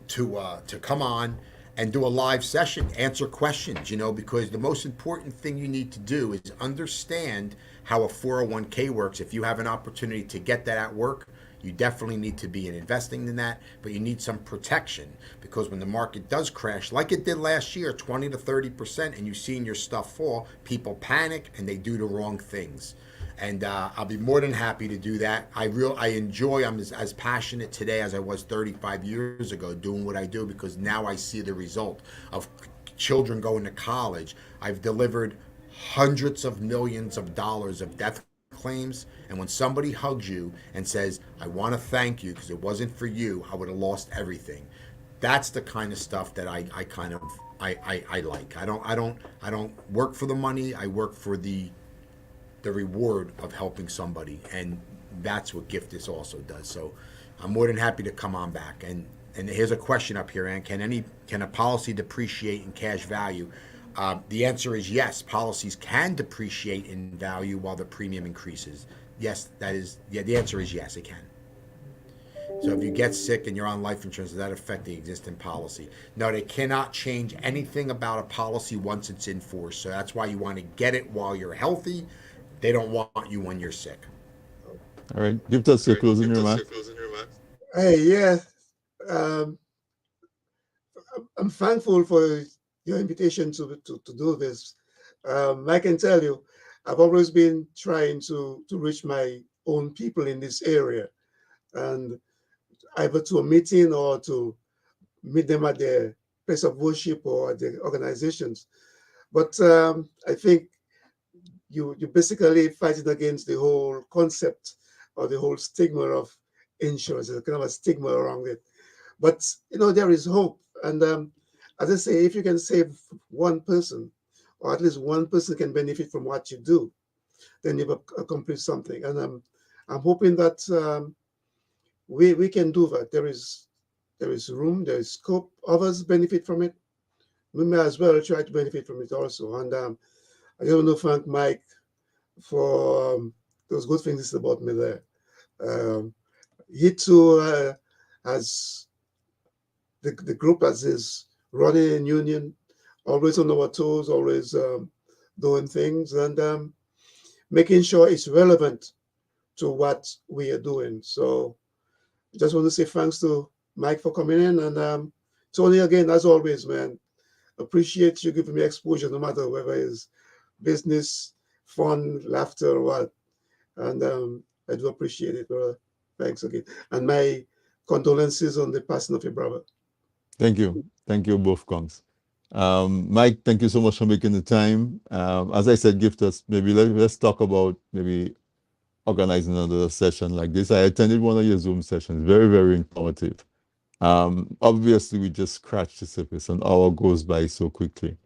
to come on and do a live session, answer questions, because the most important thing you need to do is understand how a 401k works. If you have an opportunity to get that at work, you definitely need to be investing in that, but you need some protection because when the market does crash, like it did last year, 20 to 30%, and you've seen your stuff fall, people panic and they do the wrong things. And I'll be more than happy to do that. I enjoy. I'm as passionate today as I was 35 years ago doing what I do because now I see the result of children going to college. I've delivered hundreds of millions of dollars of death claims, and when somebody hugs you and says, "I want to thank you because it wasn't for you, I would have lost everything." That's the kind of stuff that I kind of I like. I don't work for the money. I work for the reward of helping somebody, and that's what Giftis also does. So I'm more than happy to come on back. And here's a question up here, and can a policy depreciate in cash value? The answer is yes. Policies can depreciate in value while the premium increases. Yes, that is. Yeah, the answer is yes, it can. So if you get sick and you're on life insurance, does that affect the existing policy? No, they cannot change anything about a policy once it's in force. So that's why you want to get it while you're healthy. They don't want you when you're sick. All right, give us your closing remarks. Hey, yeah, um, I'm thankful for your invitation to do this. I can tell you, I've always been trying to reach my own people in this area, and either to a meeting or to meet them at their place of worship or at their organizations. But I think you basically fighting against the whole concept or the whole stigma of insurance. There's a kind of a stigma around it. But there is hope, and as I say, if you can save one person, or at least one person can benefit from what you do, then you've accomplished something. And I'm hoping that we can do that. There is room, there is scope. Others benefit from it. We may as well try to benefit from it also. And I just want to thank Mike for those good things he said about me there. Um, he too has the group as is running in union, always on our toes, always doing things and making sure it's relevant to what we are doing. So just want to say thanks to Mike for coming in and Tony again, as always, man. Appreciate you giving me exposure, no matter whether it's business, fun, laughter, or what. And I do appreciate it, brother. Thanks again. And my condolences on the passing of your brother. Thank you both, Kongs. Mike, thank you so much for making the time. As I said, gift us maybe let's talk about maybe organizing another session like this. I attended one of your Zoom sessions, very, very informative. Obviously, we just scratched the surface. An hour goes by so quickly.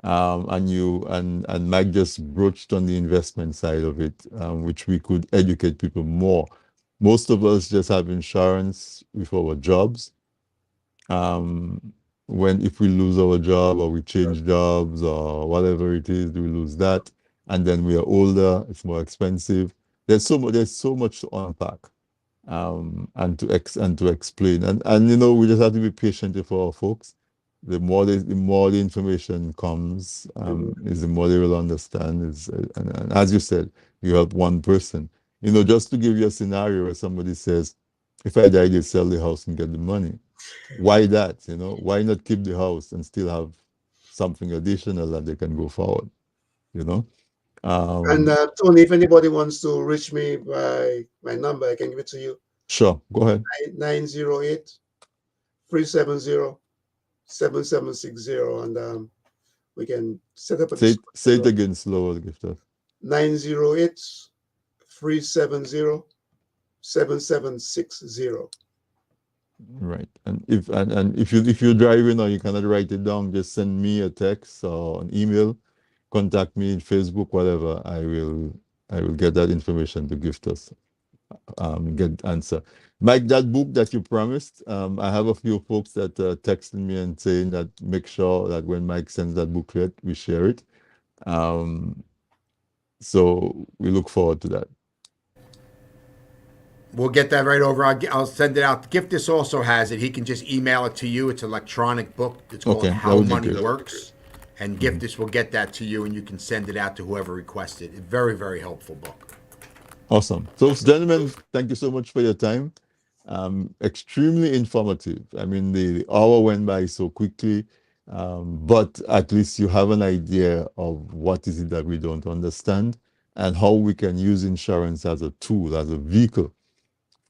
And you and Mike just broached on the investment side of it, which we could educate people more. Most of us just have insurance with our jobs. Um, when if we lose our job or we change jobs or whatever it is, we lose that. And then we are older, it's more expensive. There's so much to unpack, and to explain. And we just have to be patient with our folks. The more the information comes, is the more they will understand. And as you said, you help one person. Just to give you a scenario where somebody says, if I die, they sell the house and get the money. Why that? Why not keep the house and still have something additional that they can go forward? You know. And Um, Tony, if anybody wants to reach me by my number, I can give it to you. sure. Go ahead. 908 370 7760, and we can set up a Say it discussion. again slower, Gifted. 908 370 7760. Right. And if you're driving or you cannot write it down, just send me a text or an email, contact me in Facebook, whatever. I will get that information to gift us. Get answer. Mike, that book that you promised, I have a few folks that texted me and saying that make sure that when Mike sends that booklet, we share it. Um, so we look forward to that. We'll get that right over. I'll send it out. Giftus also has it. He can just email it to you. It's an electronic book. It's called Okay, that How would be Money great. Works. And Giftus will get that to you, and you can send it out to whoever requests it. Very, very helpful book. Awesome. So, gentlemen, thank you so much for your time. Extremely informative. I mean, the hour went by so quickly, but at least you have an idea of what is it that we don't understand and how we can use insurance as a tool, as a vehicle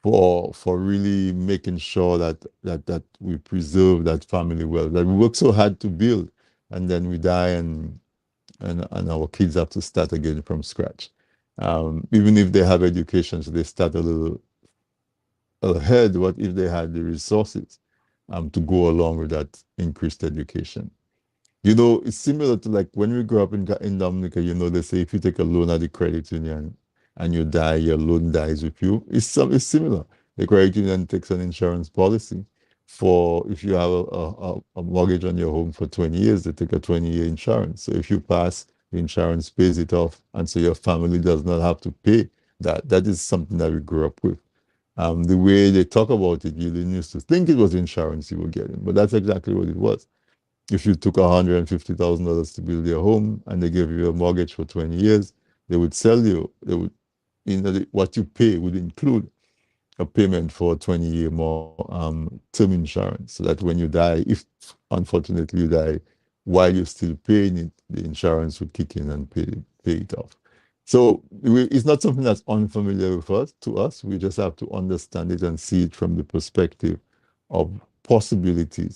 for really making sure that we preserve that family wealth that we work so hard to build, and then we die and our kids have to start again from scratch. Even if they have education, so they start a little ahead. What if they had the resources to go along with that increased education? It's similar to like when we grew up in Dominica, they say if you take a loan at the credit union and you die, your loan dies with you. It's similar. The credit union takes an insurance policy for if you have a mortgage on your home for 20 years, they take a 20-year insurance. So if you pass, the insurance pays it off, and so your family does not have to pay that. That is something that we grew up with. The way they talk about it, you didn't used to think it was insurance you were getting, but that's exactly what it was. If you took $150,000 to build your home and they gave you a mortgage for 20 years, they would sell you, what you pay would include a payment for a 20-year more term insurance, so that when you die, if unfortunately you die while you're still paying it, the insurance would kick in and pay it off. So it's not something that's unfamiliar to us. We just have to understand it and see it from the perspective of possibility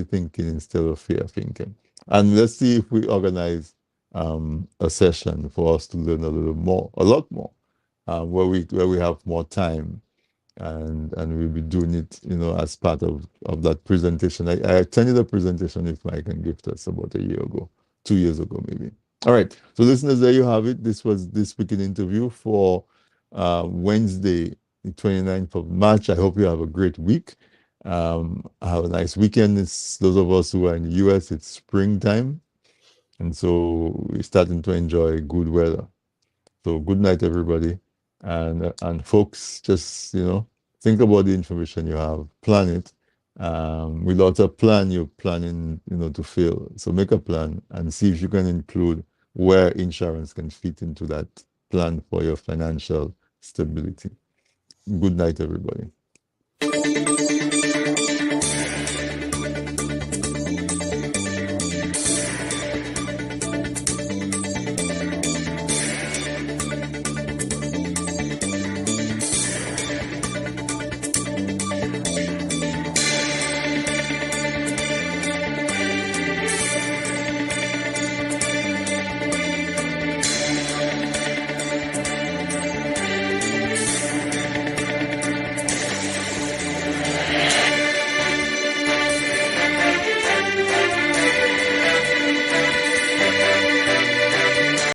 thinking instead of fear thinking. And let's see if we organize a session for us to learn a lot more, where we have more time, and we'll be doing it, as part of that presentation. I attended a presentation with Mike and Gift us about a year ago, 2 years ago maybe. All right, so listeners, there you have it. This was This Week in Interview for Wednesday, the 29th of March. I hope you have a great week. Have a nice weekend. Those of us who are in the US, it's springtime, and so we're starting to enjoy good weather. So good night, everybody, and folks, just think about the information you have, plan it. Without a plan, you're planning, to fail. So make a plan and see if you can include where insurance can fit into that plan for your financial stability. Good night, everybody.